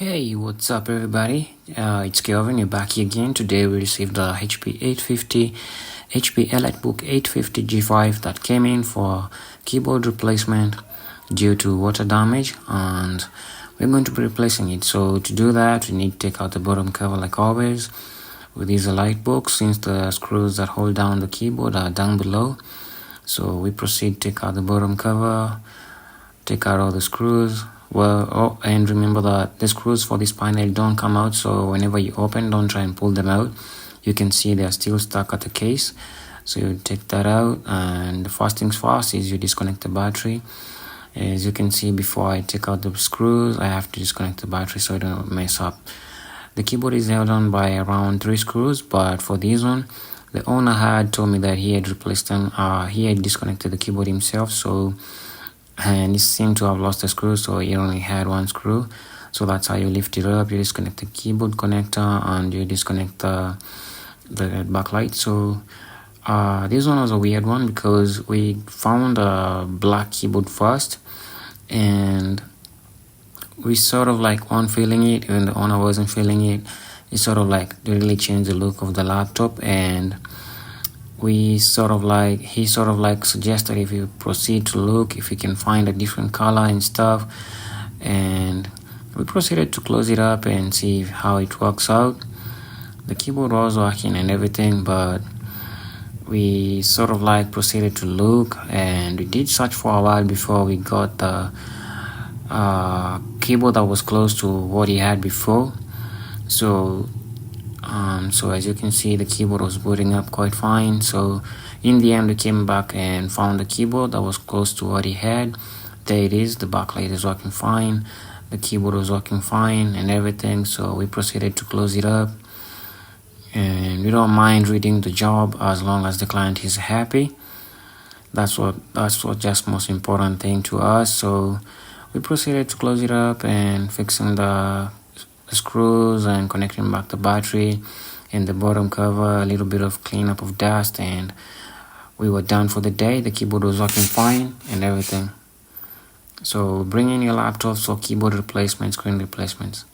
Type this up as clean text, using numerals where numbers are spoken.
Hey, what's up everybody? It's Kelvin, you're back here again. Today we received the HP Elitebook 850 G5 that came in for keyboard replacement due to water damage, and we're going to be replacing it. So to do that, we need to take out the bottom cover like always. With these Elitebook, since the screws that hold down the keyboard are down below, so we proceed to take out the bottom cover, take out all the screws. And remember that the screws for this panel don't come out, so whenever you open, don't try and pull them out. You can see they're still stuck at the case, so you take that out. And the first things first is you disconnect the battery. As you can see, before I take out the screws, I have to disconnect the battery so I don't mess up. The keyboard is held on by around 3 screws, but for this one, the owner had told me that he had replaced them. He had disconnected the keyboard himself, and he seemed to have lost the screw, so he only had 1 screw. So that's how you lift it up. You disconnect the keyboard connector and you disconnect the backlight. So this one was a weird one because we found a black keyboard first, and we sort of like weren't feeling it, even the owner wasn't feeling it. It sort of like really changed the look of the laptop, and he sort of like suggested if you proceed to look if you can find a different color and stuff, and we proceeded to close it up and see how it works out. The keyboard was working and everything, but we sort of like proceeded to look, and we did search for a while before we got the keyboard that was close to what he had before. So as you can see, the keyboard was booting up quite fine. So in the end, we came back and found the keyboard that was close to what he had. There it is. The backlight is working fine. The keyboard was working fine and everything. So we proceeded to close it up. And we don't mind reading the job as long as the client is happy. That's what just most important thing to us. So we proceeded to close it up and fixing the screws and connecting back the battery and the bottom cover, a little bit of cleanup of dust, and we were done for the day. The keyboard was working fine and everything. So bring in your laptops for keyboard replacements, screen replacements.